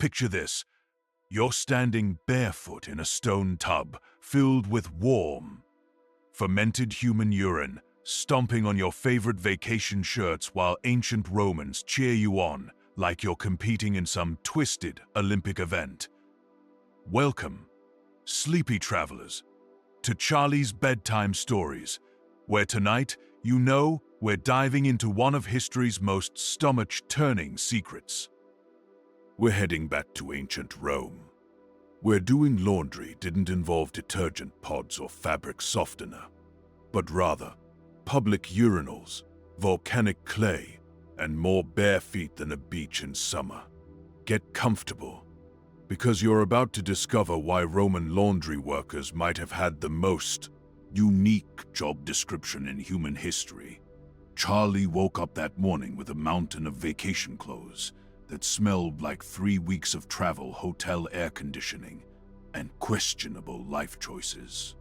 Picture this. You're standing barefoot in a stone tub filled with warm, fermented human urine, stomping on your favorite vacation shirts while ancient Romans cheer you on like you're competing in some twisted Olympic event. Welcome, sleepy travelers, to Charlie's Bedtime Stories, where tonight, we're diving into one of history's most stomach-turning secrets. We're heading back to ancient Rome, where doing laundry didn't involve detergent pods or fabric softener, but rather public urinals, volcanic clay, and more bare feet than a beach in summer. Get comfortable, because you're about to discover why Roman laundry workers might have had the most unique job description in human history. Charlie woke up that morning with a mountain of vacation clothes that smelled like 3 weeks of travel, hotel air conditioning, and questionable life choices.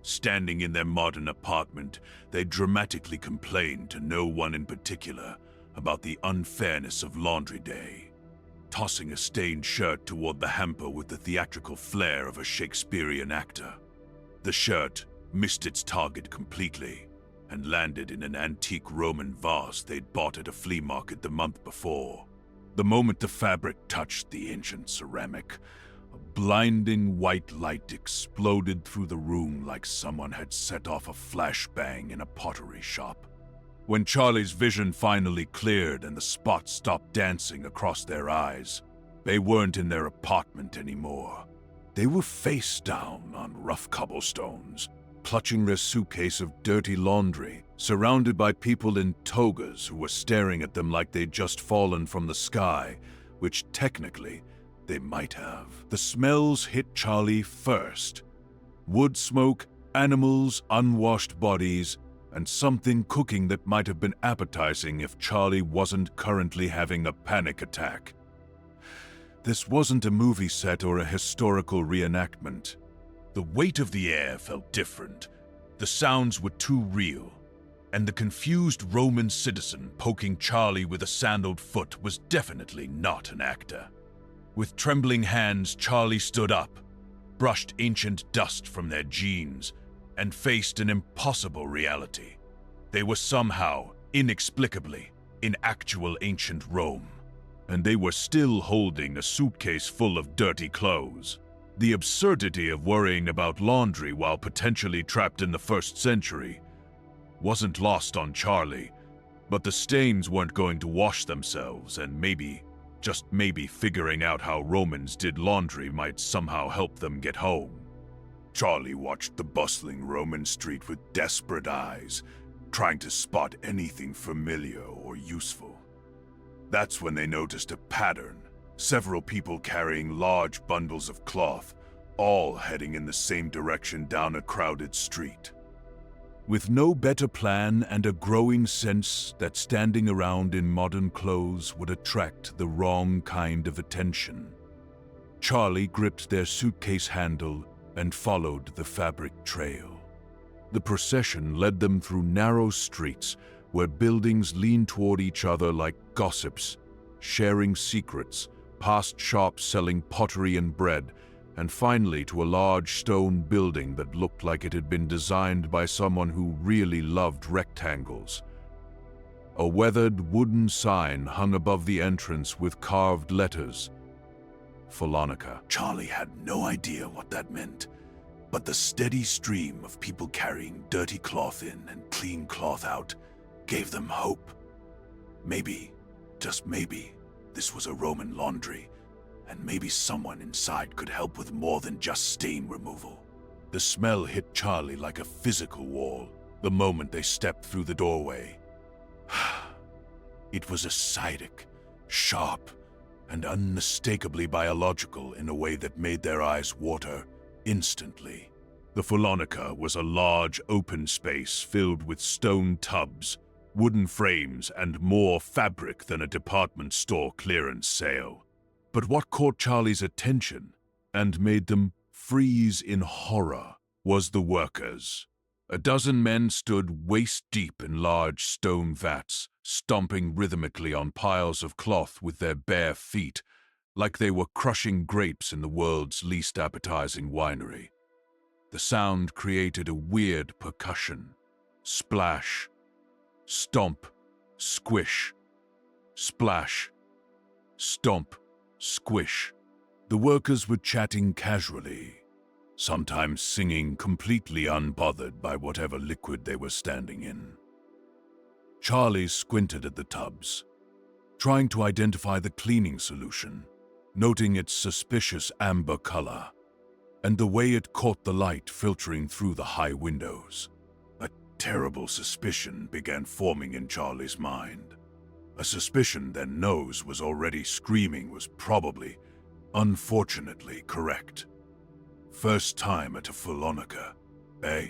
Standing in their modern apartment, they dramatically complained to no one in particular about the unfairness of laundry day, tossing a stained shirt toward the hamper with the theatrical flair of a Shakespearean actor. The shirt missed its target completely and landed in an antique Roman vase they'd bought at a flea market the month before. The moment the fabric touched the ancient ceramic, a blinding white light exploded through the room like someone had set off a flashbang in a pottery shop. When Charlie's vision finally cleared and the spots stopped dancing across their eyes, they weren't in their apartment anymore. They were face down on rough cobblestones, clutching their suitcase of dirty laundry, surrounded by people in togas who were staring at them like they'd just fallen from the sky, which technically they might have. The smells hit Charlie first. Wood smoke, animals, unwashed bodies, and something cooking that might have been appetizing if Charlie wasn't currently having a panic attack. This wasn't a movie set or a historical reenactment. The weight of the air felt different. The sounds were too real, and the confused Roman citizen poking Charlie with a sandaled foot was definitely not an actor. With trembling hands, Charlie stood up, brushed ancient dust from their jeans, and faced an impossible reality. They were somehow, inexplicably, in actual ancient Rome, and they were still holding a suitcase full of dirty clothes. The absurdity of worrying about laundry while potentially trapped in the 1st century wasn't lost on Charlie, but the stains weren't going to wash themselves, and maybe, just maybe, figuring out how Romans did laundry might somehow help them get home. Charlie watched the bustling Roman street with desperate eyes, trying to spot anything familiar or useful. That's when they noticed a pattern. Several people carrying large bundles of cloth, all heading in the same direction down a crowded street. With no better plan and a growing sense that standing around in modern clothes would attract the wrong kind of attention, Charlie gripped their suitcase handle and followed the fabric trail. The procession led them through narrow streets where buildings leaned toward each other like gossips, sharing secrets, past shops selling pottery and bread, and finally to a large stone building that looked like it had been designed by someone who really loved rectangles. A weathered wooden sign hung above the entrance with carved letters, Pholonica. Charlie had no idea what that meant, but the steady stream of people carrying dirty cloth in and clean cloth out gave them hope. Maybe, just maybe, this was a Roman laundry, and maybe someone inside could help with more than just stain removal. The smell hit Charlie like a physical wall the moment they stepped through the doorway. It was acidic, sharp, and unmistakably biological in a way that made their eyes water instantly. The Pholonica was a large open space filled with stone tubs, wooden frames, and more fabric than a department store clearance sale. But what caught Charlie's attention and made them freeze in horror was the workers. A dozen men stood waist-deep in large stone vats, stomping rhythmically on piles of cloth with their bare feet, like they were crushing grapes in the world's least appetizing winery. The sound created a weird percussion. Splash, stomp, squish, splash, stomp, squish. The workers were chatting casually, sometimes singing completely unbothered by whatever liquid they were standing in. Charlie squinted at the tubs, trying to identify the cleaning solution, noting its suspicious amber color and the way it caught the light filtering through the high windows. A terrible suspicion began forming in Charlie's mind. A suspicion that Nose was already screaming was probably, unfortunately, correct. First time at a Philoniker, eh?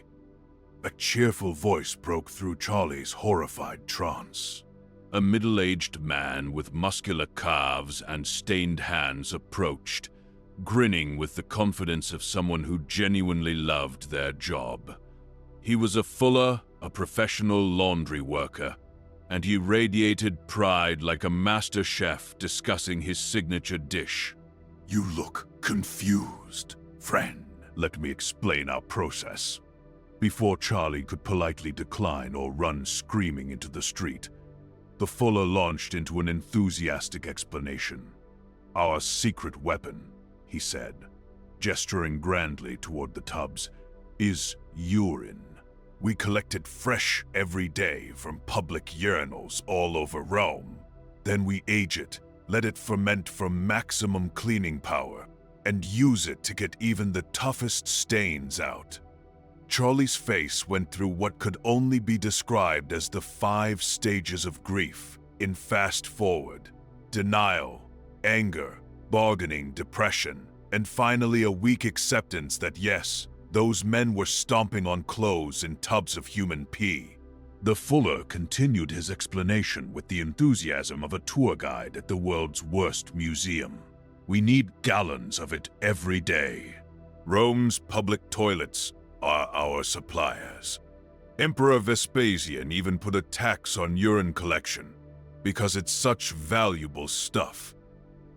A cheerful voice broke through Charlie's horrified trance. A middle-aged man with muscular calves and stained hands approached, grinning with the confidence of someone who genuinely loved their job. He was a fuller, a professional laundry worker, and he radiated pride like a master chef discussing his signature dish. "You look confused, friend. Let me explain our process." Before Charlie could politely decline or run screaming into the street, the fuller launched into an enthusiastic explanation. "Our secret weapon," he said, gesturing grandly toward the tubs, "is urine. We collect it fresh every day from public urinals all over Rome. Then we age it, let it ferment for maximum cleaning power, and use it to get even the toughest stains out." Charlie's face went through what could only be described as the 5 stages of grief in fast forward: denial, anger, bargaining, depression, and finally a weak acceptance that yes, those men were stomping on clothes in tubs of human pee. The fuller continued his explanation with the enthusiasm of a tour guide at the world's worst museum. "We need gallons of it every day. Rome's public toilets are our suppliers. Emperor Vespasian even put a tax on urine collection because it's such valuable stuff."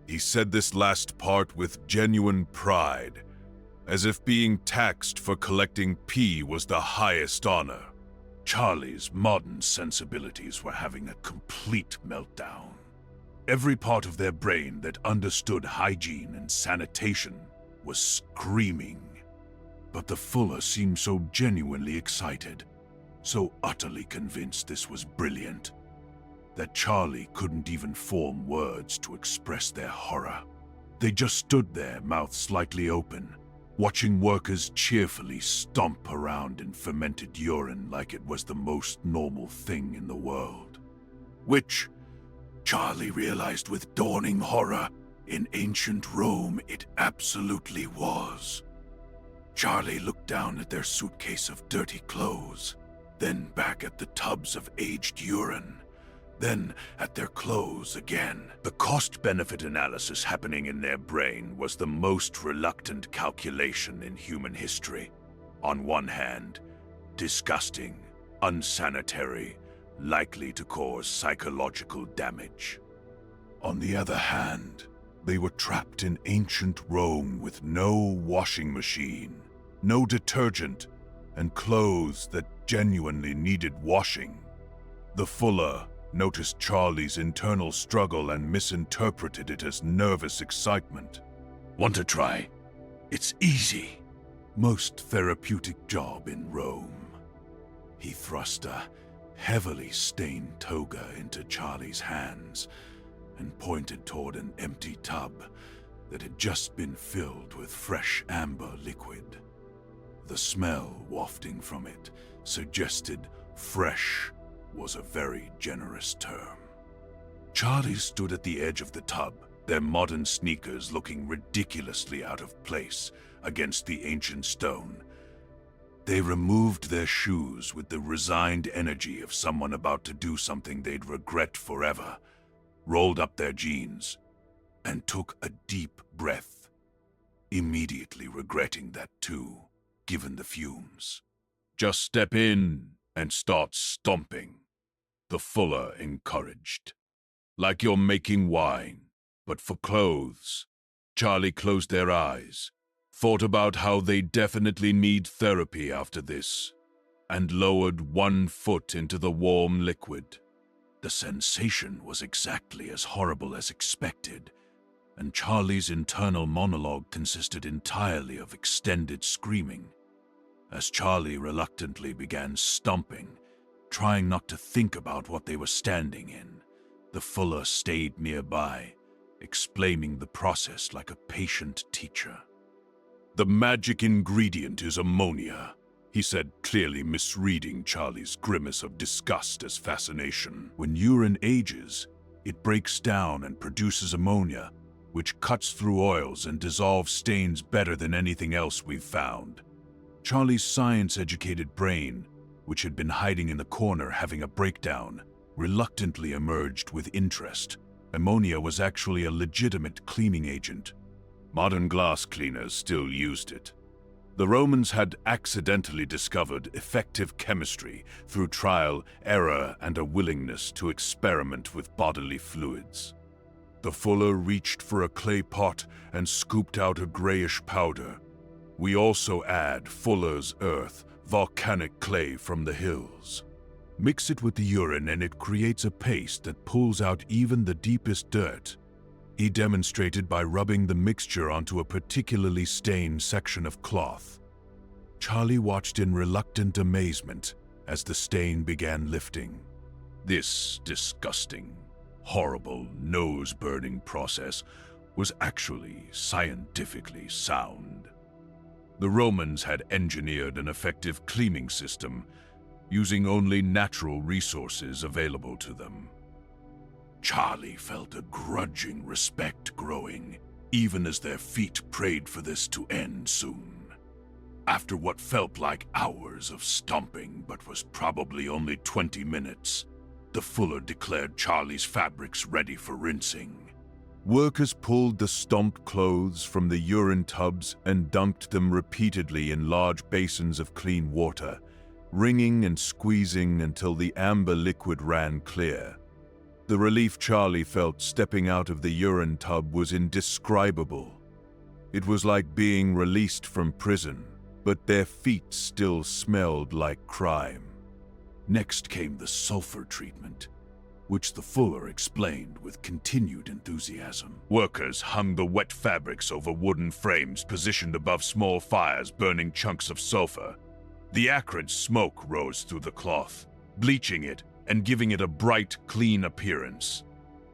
He said this last part with genuine pride, as if being taxed for collecting pee was the highest honor. Charlie's modern sensibilities were having a complete meltdown. Every part of their brain that understood hygiene and sanitation was screaming. But the fuller seemed so genuinely excited, so utterly convinced this was brilliant, that Charlie couldn't even form words to express their horror. They just stood there, mouths slightly open, watching workers cheerfully stomp around in fermented urine like it was the most normal thing in the world. Which, Charlie realized with dawning horror, in ancient Rome it absolutely was. Charlie looked down at their suitcase of dirty clothes, then back at the tubs of aged urine, then at their clothes again. The cost-benefit analysis happening in their brain was the most reluctant calculation in human history. On one hand, disgusting, unsanitary, likely to cause psychological damage. On the other hand, they were trapped in ancient Rome with no washing machine, no detergent, and clothes that genuinely needed washing. The fuller noticed Charlie's internal struggle and misinterpreted it as nervous excitement. "Want to try? It's easy." Most therapeutic job in Rome. He thrust a heavily stained toga into Charlie's hands and pointed toward an empty tub that had just been filled with fresh amber liquid. The smell wafting from it suggested fresh was a very generous term. Charlie stood at the edge of the tub, their modern sneakers looking ridiculously out of place against the ancient stone. They removed their shoes with the resigned energy of someone about to do something they'd regret forever, rolled up their jeans, and took a deep breath, immediately regretting that too, given the fumes. Just step in and start stomping, the Fuller encouraged. Like you're making wine, but for clothes. Charlie closed their eyes, thought about how they definitely need therapy after this, and lowered one foot into the warm liquid. The sensation was exactly as horrible as expected, and Charlie's internal monologue consisted entirely of extended screaming. As Charlie reluctantly began stomping, trying not to think about what they were standing in, the Fuller stayed nearby, explaining the process like a patient teacher. "The magic ingredient is ammonia," he said, clearly misreading Charlie's grimace of disgust as fascination. "When urine ages, it breaks down and produces ammonia, which cuts through oils and dissolves stains better than anything else we've found." Charlie's science-educated brain, which had been hiding in the corner having a breakdown, reluctantly emerged with interest. Ammonia was actually a legitimate cleaning agent. Modern glass cleaners still used it. The Romans had accidentally discovered effective chemistry through trial, error, and a willingness to experiment with bodily fluids. The Fuller reached for a clay pot and scooped out a grayish powder. "We also add Fuller's earth, volcanic clay from the hills. Mix it with the urine and it creates a paste that pulls out even the deepest dirt," he demonstrated by rubbing the mixture onto a particularly stained section of cloth. Charlie watched in reluctant amazement as the stain began lifting. This disgusting, horrible, nose-burning process was actually scientifically sound. The Romans had engineered an effective cleaning system using only natural resources available to them. Charlie felt a grudging respect growing, even as their feet prayed for this to end soon. After what felt like hours of stomping but was probably only 20 minutes, the Fuller declared Charlie's fabrics ready for rinsing. Workers pulled the stomped clothes from the urine tubs and dunked them repeatedly in large basins of clean water, wringing and squeezing until the amber liquid ran clear. The relief Charlie felt stepping out of the urine tub was indescribable. It was like being released from prison, but their feet still smelled like crime. Next came the sulfur treatment, which the Fuller explained with continued enthusiasm. Workers hung the wet fabrics over wooden frames positioned above small fires, burning chunks of sulfur. The acrid smoke rose through the cloth, bleaching it and giving it a bright, clean appearance.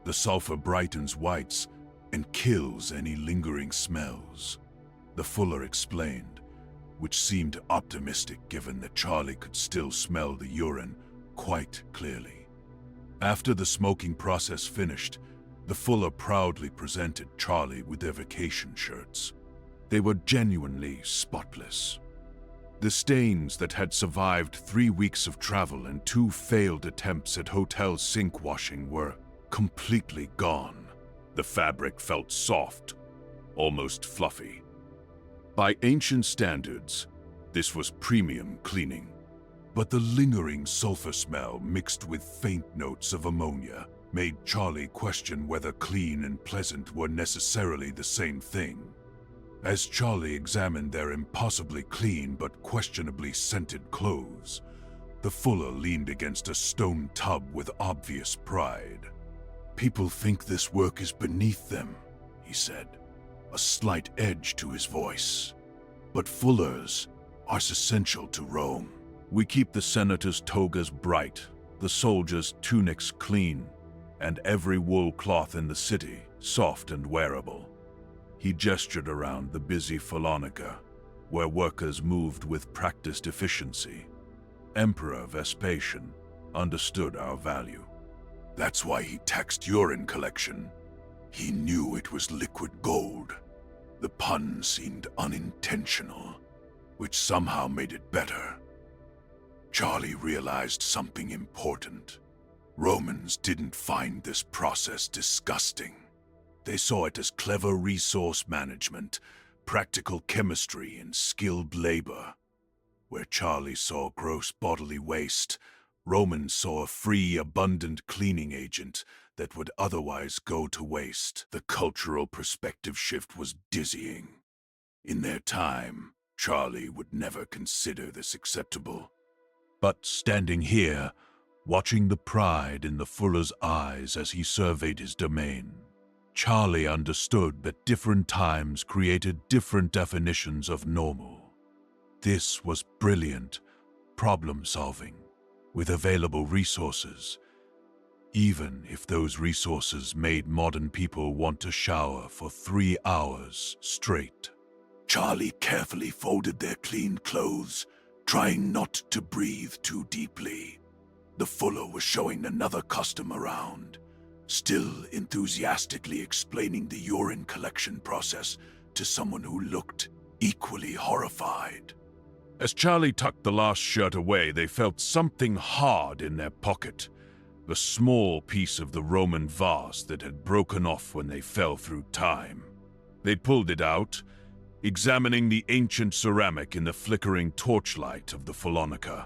The sulfur brightens whites and kills any lingering smells, the Fuller explained, which seemed optimistic given that Charlie could still smell the urine quite clearly. After the smoking process finished, the Fuller proudly presented Charlie with their vacation shirts. They were genuinely spotless. The stains that had survived 3 weeks of travel and 2 failed attempts at hotel sink washing were completely gone. The fabric felt soft, almost fluffy. By ancient standards, this was premium cleaning. But the lingering sulfur smell mixed with faint notes of ammonia made Charlie question whether clean and pleasant were necessarily the same thing. As Charlie examined their impossibly clean but questionably scented clothes, the Fuller leaned against a stone tub with obvious pride. "People think this work is beneath them," he said, a slight edge to his voice. "But Fullers are essential to Rome. We keep the senators' togas bright, the soldiers' tunics clean, and every wool cloth in the city soft and wearable." He gestured around the busy Phalanca, where workers moved with practiced efficiency. Emperor Vespasian understood our value. That's why he taxed urine collection. He knew it was liquid gold. The pun seemed unintentional, which somehow made it better. Charlie realized something important. Romans didn't find this process disgusting. They saw it as clever resource management, practical chemistry, and skilled labor. Where Charlie saw gross bodily waste, Roman saw a free, abundant cleaning agent that would otherwise go to waste. The cultural perspective shift was dizzying. In their time, Charlie would never consider this acceptable. But standing here, watching the pride in the fuller's eyes as he surveyed his domain, Charlie understood that different times created different definitions of normal. This was brilliant problem-solving with available resources, even if those resources made modern people want to shower for 3 hours straight. Charlie carefully folded their clean clothes, trying not to breathe too deeply. The fuller was showing another customer around, still enthusiastically explaining the urine collection process to someone who looked equally horrified. As Charlie tucked the last shirt away, they felt something hard in their pocket, a small piece of the Roman vase that had broken off when they fell through time. They pulled it out, examining the ancient ceramic in the flickering torchlight of the Phallonica.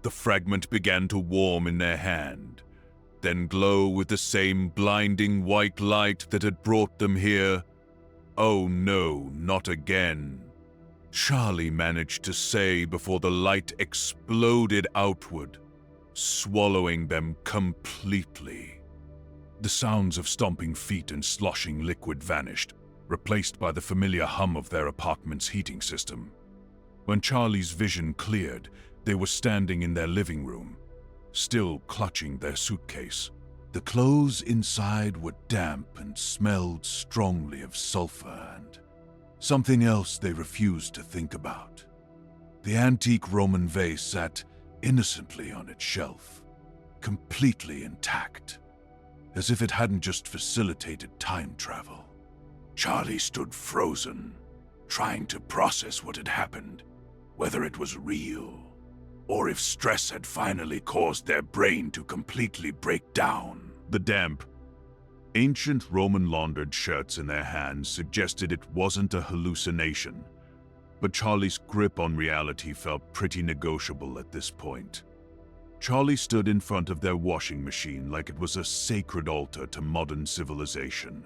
The fragment began to warm in their hand, then glow with the same blinding white light that had brought them here. "Oh no, not again," Charlie managed to say before the light exploded outward, swallowing them completely. The sounds of stomping feet and sloshing liquid vanished, replaced by the familiar hum of their apartment's heating system. When Charlie's vision cleared, they were standing in their living room, still clutching their suitcase. The clothes inside were damp and smelled strongly of sulfur and something else they refused to think about. The antique Roman vase sat innocently on its shelf, completely intact, as if it hadn't just facilitated time travel. Charlie stood frozen, trying to process what had happened, whether it was real, or if stress had finally caused their brain to completely break down. The damp, ancient Roman laundered shirts in their hands suggested it wasn't a hallucination, but Charlie's grip on reality felt pretty negotiable at this point. Charlie stood in front of their washing machine like it was a sacred altar to modern civilization.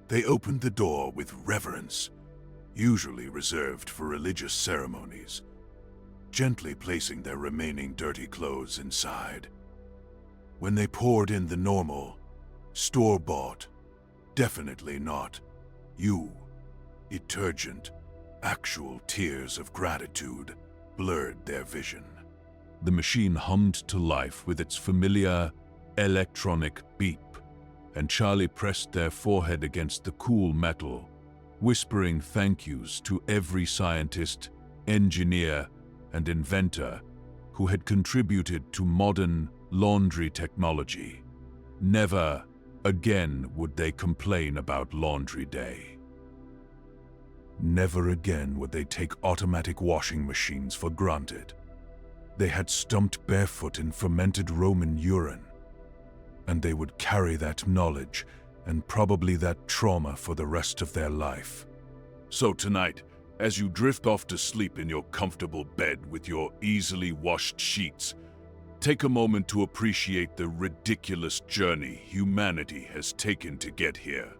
They opened the door with reverence, usually reserved for religious ceremonies, gently placing their remaining dirty clothes inside. When they poured in the normal, store-bought, definitely not detergent, actual tears of gratitude blurred their vision. The machine hummed to life with its familiar electronic beep, and Charlie pressed their forehead against the cool metal, whispering thank yous to every scientist, engineer, and inventor who had contributed to modern laundry technology. Never again would they complain about laundry day. Never again would they take automatic washing machines for granted. They had stumped barefoot in fermented Roman urine, and they would carry that knowledge and probably that trauma for the rest of their life. So tonight, as you drift off to sleep in your comfortable bed with your easily washed sheets, take a moment to appreciate the ridiculous journey humanity has taken to get here.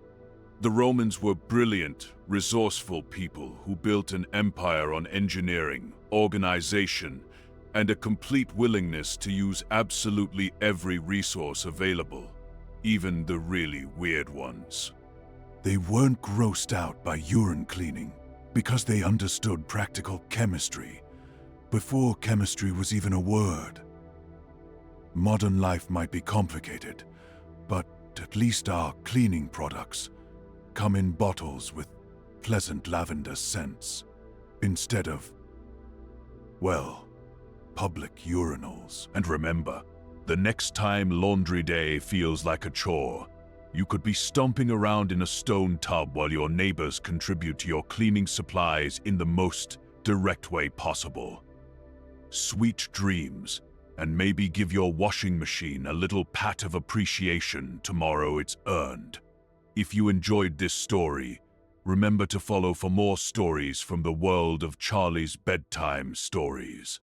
The Romans were brilliant, resourceful people who built an empire on engineering, organization, and a complete willingness to use absolutely every resource available, even the really weird ones. They weren't grossed out by urine cleaning because they understood practical chemistry before chemistry was even a word. Modern life might be complicated, but at least our cleaning products come in bottles with pleasant lavender scents instead of, well, public urinals. And remember, the next time laundry day feels like a chore, you could be stomping around in a stone tub while your neighbors contribute to your cleaning supplies in the most direct way possible. Sweet dreams, and maybe give your washing machine a little pat of appreciation tomorrow it's earned. If you enjoyed this story, Remember to follow for more stories from the world of Charlie's Bedtime Stories.